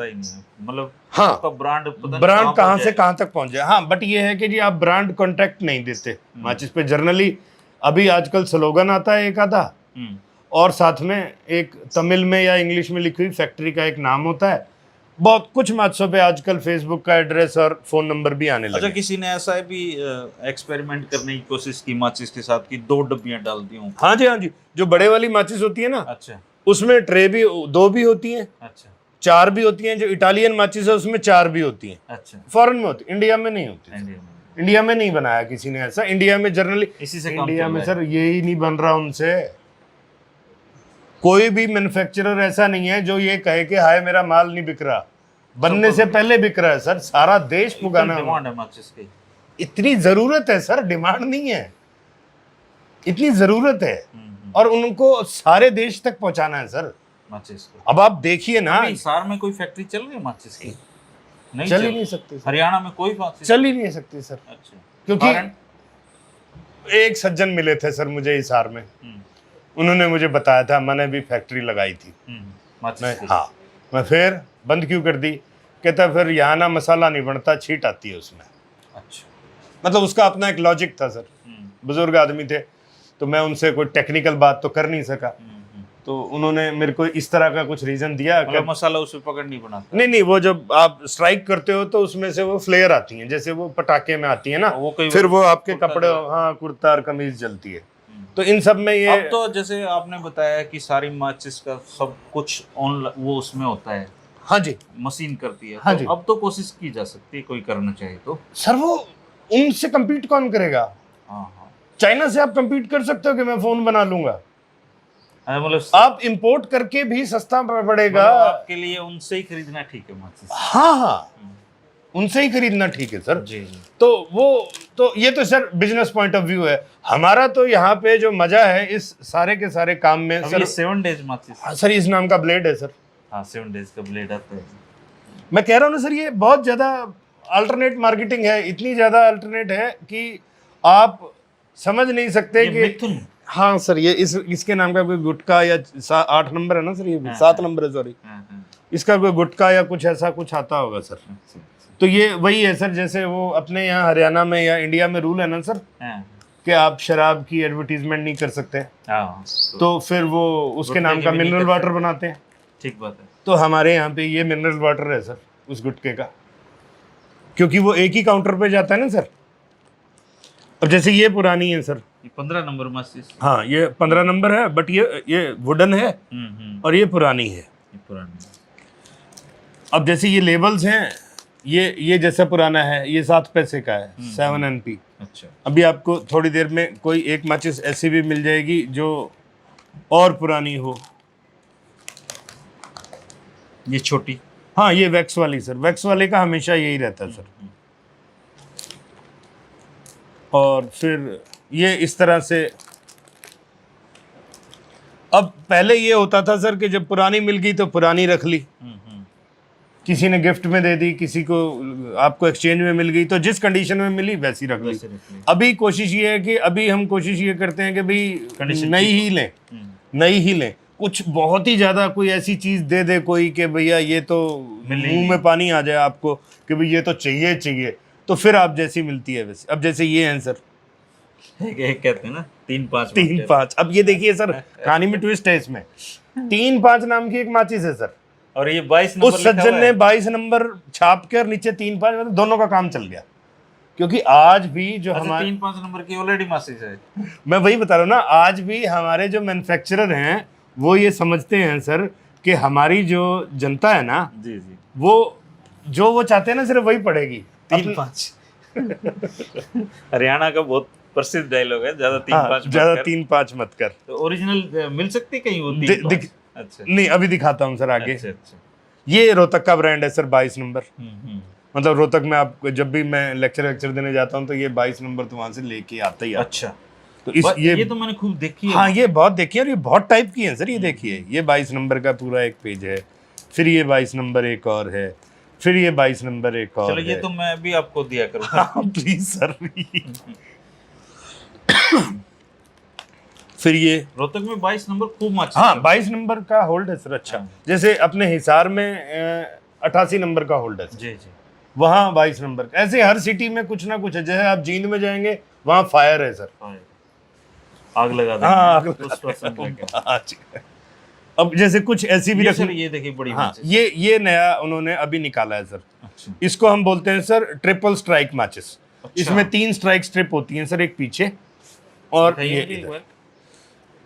मतलब हाँ, तो ब्रांड कहाँ से कहाँ तक पहुंच जाए। हाँ, बट ये है कि जी आप ब्रांड कॉन्ट्रैक्ट नहीं देते माचिस पे। जनरली अभी आजकल स्लोगन आता है एक आधा, और साथ में एक तमिल में या इंग्लिश में लिखी हुई फैक्ट्री का एक नाम होता है। बहुत कुछ माचिसों पे आजकल फेसबुक का एड्रेस और फोन नंबर भी आने लगे। अच्छा, किसी ने ऐसा भी एक्सपेरिमेंट करने की कोशिश की माचिस के साथ कि 2 डब्बियां डाल दी हूं? हाँ जी, जो बड़े वाली माचिस होती है ना, अच्छा, उसमें ट्रे भी 2 भी होती हैं। अच्छा, 4 भी होती हैं। जो इटालियन माचिस है उसमें 4 भी होती हैं। अच्छा, फॉरेन में होती, इंडिया में नहीं होती। इंडिया में नहीं बनाया किसी ने ऐसा। इंडिया में जनरली, इसी से इंडिया में सर यही नहीं बन रहा उनसे। कोई भी मैन्युफैक्चरर ऐसा नहीं है जो ये कहे कि हाय मेरा माल नहीं बिक रहा। बनने से पहले बिक रहा है सर, सारा देश पुगाना। डिमांड है माचिस की, इतनी जरूरत है सर, डिमांड नहीं है, इतनी जरूरत है। और उनको सारे देश तक पहुंचाना है सर माचिस को। अब आप देखिए ना, हिसार में कोई फैक्ट्री चल रही है माचिस की? नहीं चल ही नहीं सकती। हरियाणा में कोई माचिस चल ही नहीं सकती सर। अच्छा, क्योंकि एक सज्जन मिले थे सर मुझे हिसार में, उन्होंने मुझे बताया था, मैंने भी फैक्ट्री लगाई थी। मैं फिर बंद क्यों कर दी? कहता फिर यहाँ ना मसाला नहीं बनता, छींट आती है उसमें। अच्छा, मतलब उसका अपना एक लॉजिक था सर। बुजुर्ग आदमी थे तो मैं उनसे कोई टेक्निकल बात तो कर नहीं सका, तो उन्होंने मेरे को इस तरह का कुछ रीजन दिया कि मसाला उसमें पकड़ नहीं बनाता। नहीं, वो जब आप स्ट्राइक करते हो तो उसमें से वो फ्लेयर आती हैं, जैसे वो पटाखे में आती है ना, फिर वो आपके कपड़े, हाँ, कुर्ता और कमीज जलती है। तो इन सब में ये अब तो जैसे आपने बताया कि सारी माचिस का सब कुछ ऑनलाइन वो उसमें होता है। हाँ जी, मशीन करती है। हाँ तो जी, अब तो कोशिश की जा सकती है, कोई करना चाहे तो। सर वो उनसे compete कौन करेगा? हाँ, चाइना से आप compete कर सकते हो कि मैं फोन बना लूंगा, मतलब आप इंपोर्ट करके भी सस्ता पड़ेगा। आपके लिए उनसे ही खरीदना ठीक है माचिस। हाँ, उनसे ही खरीदना ठीक है सर। जी। तो वो तो ये तो sir business point of view है। हमारा तो यहाँ पे जो मजा है इस सारे के सारे काम में सर, 7 डेज माचिस। सर इस नाम का ब्लेड है सर। हाँ, 7 डेज का ब्लेड आता है। मैं कह रहा हूँ ना सर, ये बहुत ज्यादा अल्टरनेट मार्केटिंग है, इतनी ज्यादा अल्टरनेट है कि आप समझ नहीं सकते कि हाँ सर, ये इसके नाम का कोई गुटका या 8 नंबर है ना सर, ये 7 नंबर है, सॉरी, इसका कोई गुटका या कुछ ऐसा कुछ आता होगा सर। तो ये वही है सर, जैसे वो अपने यहाँ हरियाणा में या इंडिया में रूल है ना सर कि आप शराब की एडवर्टीजमेंट नहीं कर सकते, तो फिर वो उसके नाम का मिनरल वाटर बनाते हैं। ठीक बात है। तो हमारे यहाँ पे ये मिनरल वाटर है सर उस गुटके का, क्योंकि वो एक ही काउंटर पे जाता है ना सर। अब जैसे ये पुरानी है सर, 15 नंबर माचिस। हाँ, ये 15 नंबर है, बट ये वुडन है और ये पुरानी है। अब जैसे ये लेबल्स हैं, ये जैसा पुराना है, ये 7 पैसे का है, 7 NP। अच्छा, अभी आपको थोड़ी देर में कोई एक माचिस ऐसी भी मिल जाएगी जो और पुरानी हो। ये छोटी। हाँ ये वैक्स वाली सर, वैक्स वाले का हमेशा यही रहता है सर। और फिर ये इस तरह से, अब पहले ये होता था सर कि जब पुरानी मिल गई तो पुरानी रख ली, किसी ने गिफ्ट में दे दी, किसी को आपको एक्सचेंज में मिल गई, तो जिस कंडीशन में मिली वैसी रख ली। अभी कोशिश ये है कि अभी हम कोशिश ये करते हैं कि भाई नई ही लें, नई ही लें। कुछ बहुत ही ज्यादा कोई ऐसी चीज दे दे कोई कि भैया ये तो मुंह में पानी आ जाए आपको कि भाई ये तो चाहिए चाहिए, तो फिर आप जैसी मिलती है वैसे। अब जैसे ये हैं सर, एक कहते हैं ना 3-5 3-5। अब ये देखिए सर, कहानी में ट्विस्ट है इसमें। 3-5 नाम की एक माचिस है सर, और ये 22 नंबर उस सज्जन ने 22 नंबर छाप के और नीचे 3-5, मतलब दोनों का काम चल गया। क्योंकि आज भी जो हमारे 3-5 नंबर की ऑलरेडी माचिस है। मैं वही बता रहा हूँ ना, आज भी हमारे जो मैन्युफैक्चरर हैं वो ये समझते हैं सर कि हमारी जो जनता है ना, जी जी, वो जो वो चाहते हैं ना सिर्फ वही पड़ेगी। 3-5 हरियाणा का बहुत प्रसिद्ध डायलॉग है, ज्यादा 3-5 ज्यादा 3-5 मत कर। तो ओरिजिनल मिल सकती कहीं वो 3-5? अच्छा नहीं अभी दिखाता हूँ सर आगे। अच्छा अच्छा। ये रोहतक का ब्रांड है सर, 22 नंबर। मतलब रोहतक में आप जब भी मैं लेक्चर देने जाता हूँ तो ये 22 नंबर तो वहां से लेके आता ही आता। अच्छा, तो इस ये तो मैंने खूब देखी है। हाँ ये बहुत देखी है, और ये बहुत टाइप की है सर। ये देखिए, ये 22 नंबर का पूरा एक पेज है, फिर ये 22 नंबर एक और है, फिर ये 22 नंबर एक और चलो ये तो मैं भी आपको दिया करूँ। हाँ प्लीज सर। फिर ये रोहतक में 22 नंबर खूब माचिस। हाँ 22 नंबर का होल्ड है सर। अच्छा, जैसे अपने हिसार में 88 नंबर का होल्ड है सर। जी जी, वहाँ 22 नंबर। ऐसे हर सिटी में कुछ ना कुछ है। जैसे आप जींद में जाएंगे वहाँ फायर है सर, आग लगा देंगे। हाँ आग उस पर्सन का। अच्छा। अब जैसे कुछ ऐसी भी ये रखी, सर ये देखिए बड़ी हाँ माचिस। ये नया उन्होंने अभी निकाला है सर। अच्छा इसको हम बोलते हैं सर ट्रिपल स्ट्राइक माचिस। अच्छा। इसमें 3 स्ट्राइक स्ट्रिप होती हैं सर, एक पीछे और ये इधर।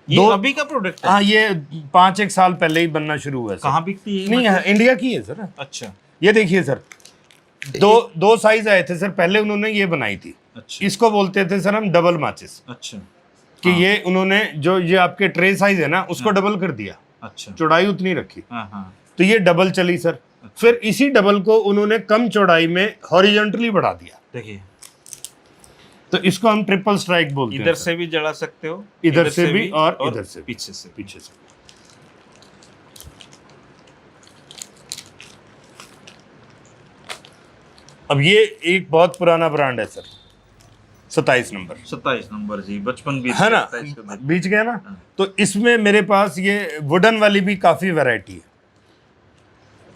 ये अभी का प्रोडक्ट है? हाँ ये 5-1 साल पहले ही बनना शुरू हुआ है सर। कहाँ बिकती है? नहीं है, इंडिया की है सर। अच्छा, ये देखिए सर, दो साइज आए थे सर पहले, उन्होंने ये बनाई थी। अच्छा इसको बोलते थे सर हम डबल माचिस। अच्छा, कि ये उन्होंने जो ये आपके ट्रे साइज है ना उसको डबल कर दिया, अच्छा चौड़ाई उतनी रखी, हाँ हाँ, तो ये डबल चली सर। फिर इसी डबल को उन्होंने कम चौड़ाई में हॉरिजॉन्टली बढ़ा दिया, देखिए तो इसको हम ट्रिपल स्ट्राइक बोलते हैं। इधर से भी जला सकते हो, इधर से भी और इधर से, पीछे से। पीछे से। अब ये एक बहुत पुराना ब्रांड है सर, 27 नंबर। 27 नंबर जी, बचपन बीत है ना, 27 का दिन। बीच गया ना। हाँ। तो इसमें मेरे पास ये वुडन वाली भी काफी वैरायटी है।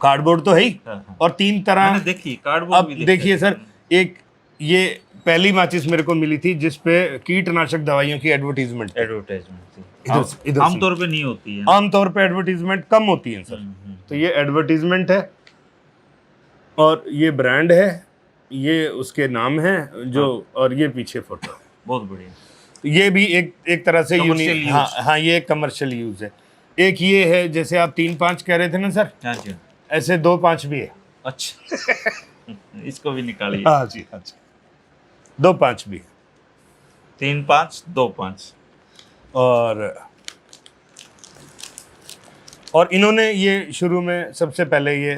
कार्डबोर्ड तो है ही, हाँ, हाँ। और 3 तरह। मैंने देखी कार्डबोर्ड अब भी देखा देखिए है। सर, एक ये पहली माचिस मेरे को मिली थी जिसपे कीटनाशक दवाइयों की एडवर्टीजमेंट थी। एडवर्टाइजमेंट इधर से- इधर से। आमतौर पे नहीं होती है। आमतौर पे एडवर्टीजमेंट कम होती है सर। तो ये एडवर्टीजमेंट है, और ये ब्रांड है, ये उसके नाम है जो, और ये पीछे फोटो है। बहुत बढ़िया। तो ये भी एक तरह से Commercial यूनिक। हाँ use। हाँ, ये कमर्शियल यूज है। एक ये है, जैसे आप 3-5 कह रहे थे ना सर, हाँ जी, ऐसे 2-5 भी है। अच्छा इसको भी निकालिए। हाँ जी, हाँ जी, 2-5 भी है। 3-5 2-5। और इन्होंने ये शुरू में सबसे पहले ये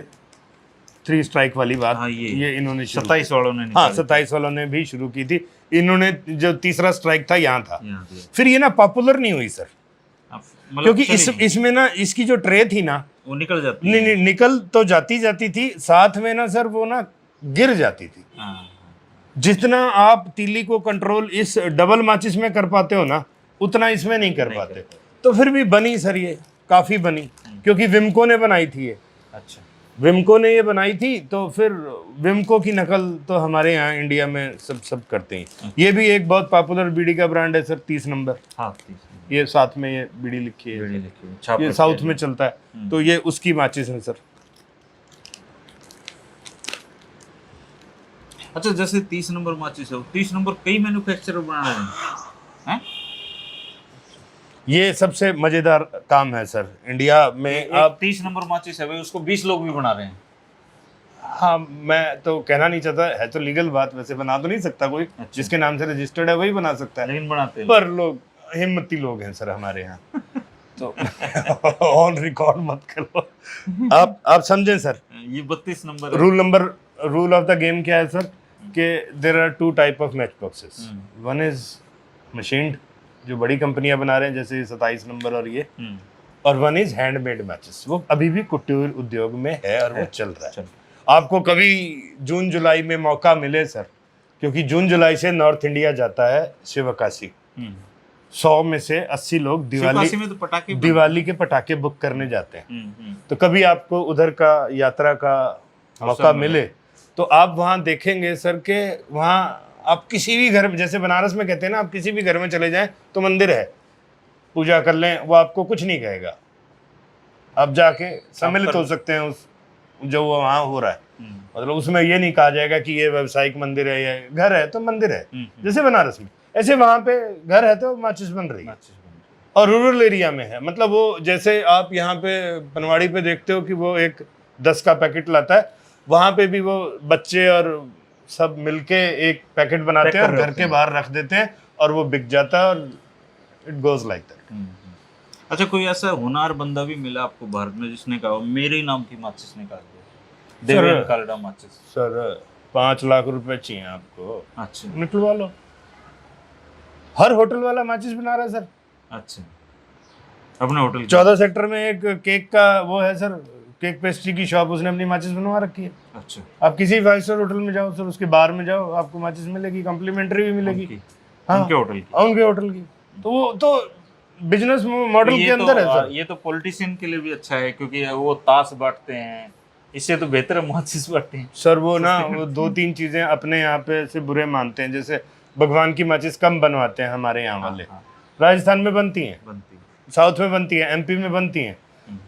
3 स्ट्राइक वाली बात, हाँ, ये इन्होंने 27 वालों ने हाँ निकाली। 27 वालों ने भी शुरू की थी। इन्होंने जो तीसरा स्ट्राइक था यहाँ था। यहाँ दिया। फिर ये ना पॉपुलर नहीं हुई सर, मतलब क्योंकि चलेगी। इसमें ना इसकी जो ट्रे थी ना, वो निकल जाती नहीं है। नहीं, निकल तो जाती थी, साथ में ना सर वो ना गिर जाती थी। हाँ, जितना आप तीली को कंट्रोल इस डबल माचिस में कर पाते हो ना, उतना इसमें नहीं कर पाते। तो फिर भी बनी सर, ये काफी बनी, क्योंकि विमको ने बनाई थी ये। अच्छा, विमको ने ये बनाई थी, तो फिर विमको की नकल तो हमारे यहाँ इंडिया में सब करते हैं। ये भी एक बहुत पॉपुलर बीड़ी का ब्रांड है सर, 30 नंबर। हाँ, ये साथ में ये बीड़ी लिखी है, छाप ये रखी साउथ है। में चलता है, तो ये उसकी माचिस है सर। अच्छा, जैसे 30 नंबर माचिस है, 30 नंबर कई मैन्युफैक्चरर बना रहे हैं। ये सबसे मजेदार काम है सर इंडिया में। आप 30 नंबर माचिस है भाई, उसको 20 लोग भी बना रहे हैं। हाँ, मैं तो कहना नहीं चाहता, है तो लीगल बात, वैसे बना तो नहीं सकता कोई। अच्छा। जिसके नाम से रजिस्टर्ड है वही बना सकता है, लेकिन बनाते हैं। पर लोग हिम्मती लोग हैं सर हमारे यहाँ। तो ऑन रिकॉर्ड मत करो। आप समझें सर, ये 32 नंबर है। रूल ऑफ द गेम क्या है सर, कि there are 2 type of match boxes. One is machined, जो बड़ी कंपनियां बना रहे हैं जैसे 27 नंबर और ये, और वन इज हैंडमेड मैचेस। वो अभी भी कुटीर उद्योग में है और वो चल रहा है। आपको कभी जून जुलाई में मौका मिले सर, क्योंकि जून जुलाई से नॉर्थ इंडिया जाता है शिवकाशी, 100 में से 80 लोग शिवकाशी में तो पटाखे दिवाली के पटाखे बुक करने जाते हैं। तो कभी आपको उधर का यात्रा का मौका मिले तो आप वहाँ देखेंगे सर के वहाँ आप किसी भी घर में, जैसे बनारस में कहते हैं ना, आप किसी भी घर में चले जाएं तो मंदिर है, पूजा कर लें, वो आपको कुछ नहीं कहेगा। आप जाके सम्मिलित हो सकते हैं उस जो वहाँ हो रहा है। मतलब उसमें ये नहीं कहा जाएगा कि ये व्यावसायिक मंदिर है, या घर है तो मंदिर है। जैसे बनारस में, ऐसे वहाँ पे घर है तो माचिस बन रही है। और रूरल एरिया में है, मतलब वो जैसे आप यहाँ पे पनवाड़ी पे देखते हो कि वो एक 10 का पैकेट लाता है, वहाँ पे भी वो बच्चे और सब मिलके एक पैकेट बनाते हैं और घर के बाहर रख देते हैं और वो बिक जाता है, और इट गोज लाइक दैट। अच्छा, कोई ऐसा होनहार बंदा भी मिला आपको भारत में जिसने कहा मेरे ही नाम की माचिस निकाल दो, देवेन कालड़ा माचिस? सर 5 लाख रुपए चाहिए आपको, अच्छा, निकलवा लो। हर होटल वाला माचिस बना रहा है सर। अच्छा, अपने होटल 14 सेक्टर में एक केक का वो है सर, केक पेस्ट्री की शॉप, उसने अपनी माचिस बनवा रखी है। अच्छा, आप किसी 5 स्टार होटल में जाओ सर, उसके बार में जाओ, आपको माचिस मिलेगी, कॉम्प्लीमेंट्री भी मिलेगी। हाँ, उनके होटल की, उनके होटल की। तो वो तो बिजनेस मॉडल के अंदर है सर। ये तो पॉलिटिशियन के लिए भी अच्छा है, क्योंकि वो ताश बांटते हैं, इससे तो बेहतर माचिस बांटते हैं सर। वो ना वो 2-3 चीजें अपने यहाँ पे से बुरे मानते हैं, जैसे भगवान की माचिस कम बनवाते हैं हमारे यहाँ वाले। राजस्थान में बनती हैं, साउथ में बनती है, एमपी में बनती हैं,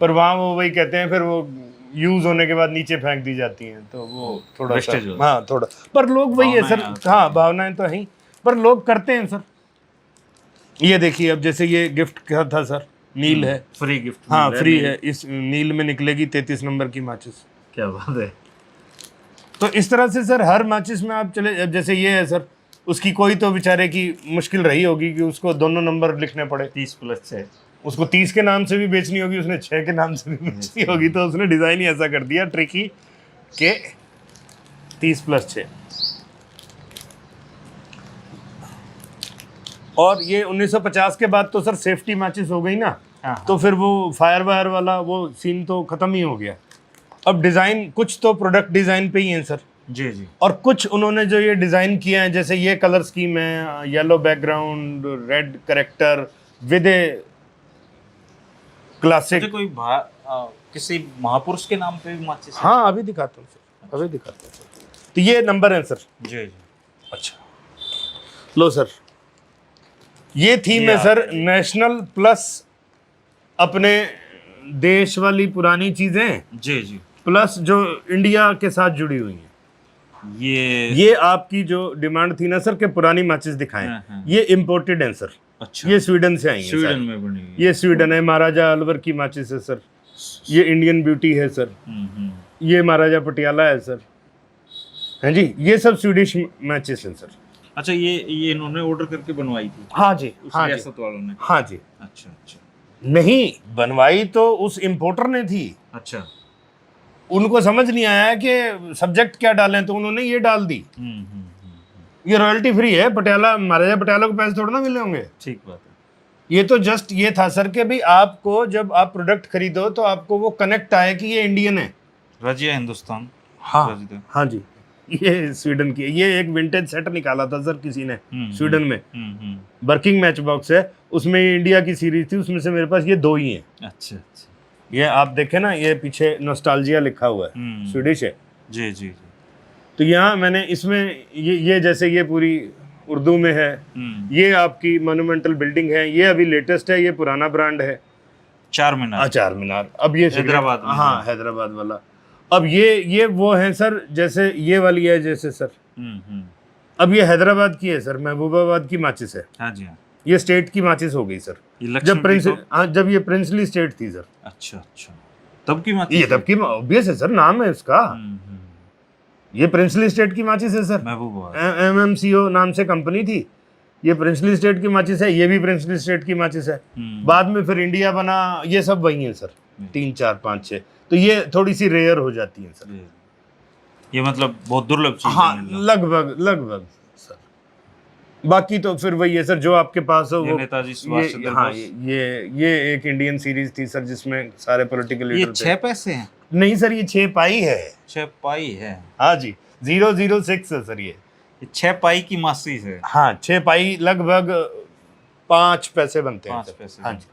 पर वहाँ वो वही कहते हैं, फिर वो यूज होने के बाद नीचे फेंक दी जाती हैं, तो वो थोड़ा सा, हाँ थोड़ा, पर लोग वही है सर। हाँ, भावनाएं तो हैं, पर लोग करते हैं सर। ये देखिए, अब जैसे ये गिफ्ट क्या था सर, नील है, फ्री गिफ्ट। हाँ फ्री है, इस नील में निकलेगी 33 नंबर की माचिस। क्या बात है। तो इस तरह से सर हर माचिस में आप चले, अब जैसे ये है सर, उसकी कोई तो बेचारे की मुश्किल रही होगी कि उसको दोनों नंबर लिखने पड़े, 30+6, उसको 30 के नाम से भी बेचनी होगी, उसने 6 के नाम से भी बेचनी होगी, तो उसने डिजाइन ही ऐसा कर दिया ट्रिकी के 30+6। और ये 1950 के बाद तो सर सेफ्टी मैचेस हो गई ना, तो फिर वो फायर वायर वाला वो सीन तो खत्म ही हो गया। अब डिजाइन कुछ तो प्रोडक्ट डिजाइन पे ही है सर। जी जी। और कुछ उन्होंने जो ये डिजाइन किया है, जैसे ये कलर स्कीम है, yellow background, red character with a classic. कोई किसी महापुरुष के नाम पे भी माचिस? हाँ, अभी दिखाता हूँ सर, अभी दिखाता हूँ सर। तो ये नंबर है सर। जी जी। अच्छा, लो सर, ये थीम है सर नेशनल प्लस अपने देश वाली पुरानी चीजें, जी जी, प्लस जो इंडिया के साथ जुड़ी हुई हैं। ये आपकी जो डिमांड थी ना सर कि पुरानी माचिस दिखाएं, ये इम्पोर्टेड है सर। अच्छा, ये स्वीडन से आई है, स्वीडन में बनी हुई। ये स्वीडन है, महाराजा अलवर की माचिस है सर। ये इंडियन ब्यूटी है सर। ये महाराजा पटियाला है सर। हैं जी, ये सब स्वीडिश मैचिस हैं सर। अच्छा, ये इन्होंने ऑर्डर करके बनवाई थी? हाँ जी, हाँ जी, रियासत वालों ने। हाँ जी। अच्छा अच्छा। नहीं, बनवाई तो उस इम्पोर्टर ने थी। अच्छा, उनको समझ नहीं आया कि सब्जेक्ट क्या डालें, तो उन्होंने ये डाल दी। ये रॉयल्टी फ्री है, पटियाला, महाराजा पटियाला को पैसे थोड़ा ना मिले होंगे। ठीक बात है। ये तो जस्ट ये था सर कि भाई आपको जब आप प्रोडक्ट खरीदो तो आपको वो कनेक्ट आए कि ये इंडियन है। रजिया हिंदुस्तान। हाँ हाँ जी, ये स्वीडन की। ये एक विंटेज सेट निकाला था सर किसी ने स्वीडन में, वर्किंग मैच बॉक्स है, उसमें इंडिया की सीरीज थी, उसमें से मेरे पास ये 2 ही हैं। अच्छा अच्छा। ये आप देखें ना, ये पीछे नॉस्टैल्जिया लिखा हुआ है, स्वीडिश है। जी जी। तो यहाँ मैंने इसमें ये जैसे ये पूरी उर्दू में है। ये आपकी मोन्यूमेंटल बिल्डिंग है, ये अभी लेटेस्ट है, ये पुराना ब्रांड है, चार मीनार। चार मीनार। अब ये हैदराबाद, हाँ हैदराबाद वाला। अब ये वो है सर, जैसे ये वाली है जैसे सर। अब ये हैदराबाद की है सर, महबूबाबाद की माचिस है। हाँ जी हाँ। ये स्टेट की माचिस हो गई सर, जब ये प्रिंसली स्टेट थी सर। अच्छा अच्छा, तब की माचिस? ये तब की, ऑब्वियस है सर, नाम है उसका। ये प्रिंसली स्टेट की माचिस है सर। महबूबाबाद, MMCO नाम से कंपनी थी, ये प्रिंसली स्टेट की माचिस है, ये भी प्रिंसली स्टेट की माचिस है। बाद में फिर इंडिया बना, ये सब वही है सर, 3 4 5 6। तो ये थोड़ी सी रेयर हो जाती है सर। ये मतलब बहुत दुर्लभ चीज हाँ, है। लगभग सर। बाकी तो फिर वही है सर, जो आपके पास हो ये वो। नेताजी सुभाष चंद्र हाँ, बोस। ये एक इंडियन सीरीज थी सर, जिसमें सारे पॉलिटिकल ये लीडर 6 पैसे हैं? नहीं सर, ये 6 पाई है। 6 पाई है? हाँ जी, 006 है सर ये। 6 पाई की माचिस है? हाँ, 6 पाई लगभग 5 पैसे बनते हैं 5 सर। पैसे। हाँ जी।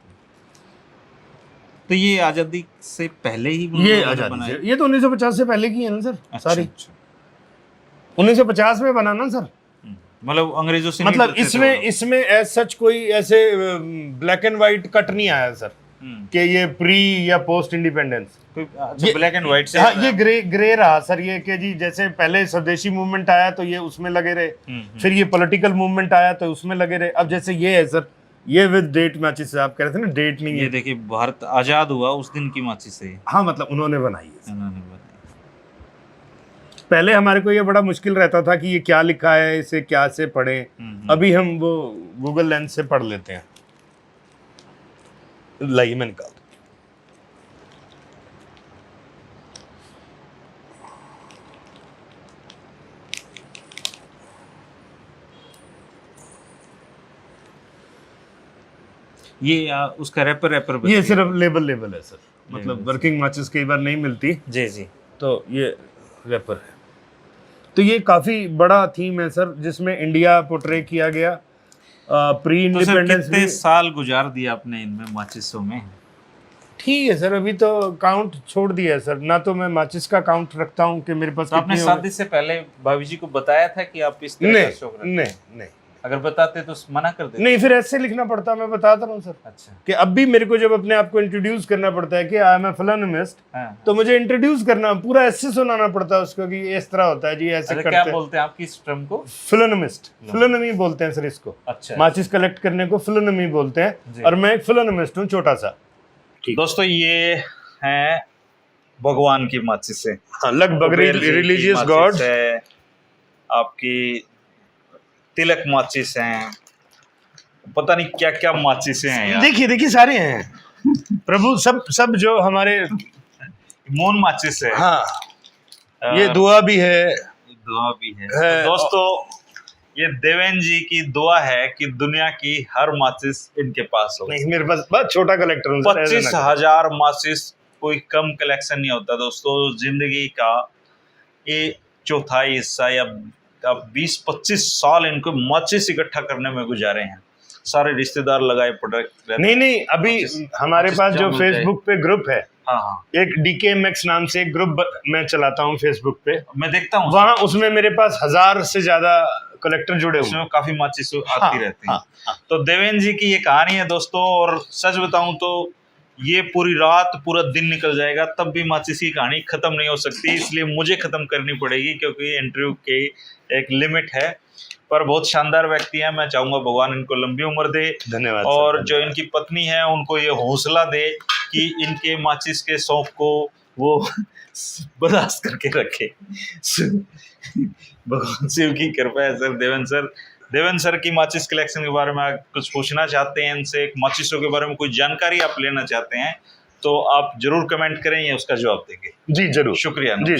तो ये आजादी से पहले ही ये आजादी से, ये तो 1950 से पहले की है ना सर। अच्छा, सारी अच्छा। 1950 में बना ना सर। मतलब अंग्रेजों से नहीं मतलब डरते थे इसमें वो इसमें एज सच कोई ऐसे ब्लैक एंड व्हाइट कट नहीं आया सर, लोग। कि ये प्री या पोस्ट इंडिपेंडेंस। अच्छा, ब्लैक एंड व्हाइट से। हाँ, ये ग्रे रहा सर। ये कि जी जैसे पहले स्वदेशी मूवमेंट आया तो ये उसमें लगे रहे, फिर ये पॉलिटिकल मूवमेंट आया तो उसमें लगे रहे। अब जैसे ये है सर, ये विद डेट मैचेस, आप कह रहे थे ना डेट नहीं ये है। देखिए, भारत आजाद हुआ उस दिन की माचिस है। हाँ, मतलब उन्होंने बनाई है सर। उन्होंने बनाई। पहले हमारे को ये बड़ा मुश्किल रहता था कि ये क्या लिखा है, इसे क्या से पढ़ें। अभी हम वो गूगल लेंस से पढ़ लेते हैं। लाइए मैं निकाल। ये उसका रैपर ये सिर्फ लेबल है सर, मतलब वर्किंग मैचेस कई बार नहीं मिलती। जी जी। तो ये रैपर है। तो ये काफी बड़ा थीम है सर, जिसमें इंडिया पोर्ट्रे किया गया। प्री तो सर इंडिपेंडेंस कितने साल गुजार दिया आपने इनमें माचिसों में? ठीक है सर, अभी तो काउंट छोड़ दिया है सर। ना तो मैं माचिस का काउंट रखता हूँ कि मेरे पास तो आपने कितनी शादी से पहले भाभी जी को बताया था कि आप इस तरह का शौक रखते हैं? नहीं। अगर बताते तो मना कर देते? नहीं, फिर ऐसे लिखना पड़ता, मैं बताता हूँ सर। अच्छा। कि अब भी मेरे को जब अपने आप को इंट्रोड्यूस करना पड़ता है कि आई एम ए फिल्मिस्ट, हाँ। तो मुझे इंट्रोड्यूस करना, पूरा ऐसे सुनाना पड़ता है उसको कि इस तरह होता है जी, ऐसे अच्छा, करते क्या हैं। बोलते हैं आपकी इस टर्म को? फिल्मिस्ट, फिल्मी बोलते हैं सर इसको। अच्छा। माचिस कलेक्ट करने को फिल्मी बोलते जी। हैं, और मैं एक फिल्मिस्ट हूँ, छोटा सा। दोस्तों, ये है भगवान की माचिस है। हाँ, लगभग रिलीजियस गॉड है, आपकी तिलक माचिस हैं, पता नहीं क्या क्या माचिस हैं यार। देखिए सारे हैं प्रभु, सब जो हमारे। मोन माचिस है। हाँ, ये दुआ भी है। दुआ भी है। तो दोस्तों, ये देवेन जी की दुआ है कि दुनिया की हर माचिस इनके पास हो। नहीं, मेरे पास बहुत छोटा कलेक्टर हूँ सर, ऐसा ना करो। 25,000 माचिस कोई कम कलेक्शन नहीं होता दोस्तों। जिंदगी का ये चौथाई हिस्सा या 20-25 साल इनको माचिस इकट्ठा करने में गुजारे हैं। सारे रिश्तेदार लगाए प्रोडक्ट। नहीं, अभी हमारे पास जो फेसबुक पे ग्रुप है, हाँ, एक DKMX नाम से एक ग्रुप मैं चलाता हूँ फेसबुक पे, मैं देखता हूँ वहाँ उसमें मेरे पास 1000 से ज्यादा कलेक्टर जुड़े हुए। उसमें काफी माचिस आती हाँ, रहती है। हाँ। तो देवेन जी की ये कहानी है दोस्तों, और सच बताऊं तो ये पूरी रात पूरा दिन निकल जाएगा तब भी माचिस की कहानी खत्म नहीं हो सकती, इसलिए मुझे खत्म करनी पड़ेगी क्योंकि इंटरव्यू की एक लिमिट है। पर बहुत शानदार व्यक्ति हैं, मैं चाहूंगा भगवान इनको लंबी उम्र दे। धन्यवाद। और जो इनकी पत्नी है उनको ये हौसला दे कि इनके माचिस के शौक को वो बर्दाश्त करके रखे। भगवान शिव की कृपा है सर। देवेन सर की माचिस कलेक्शन के बारे में आप कुछ पूछना चाहते हैं इनसे, एक माचिसों के बारे में कोई जानकारी आप लेना चाहते हैं तो आप जरूर कमेंट करें, या उसका जवाब देंगे। जी जरूर, शुक्रिया। जी।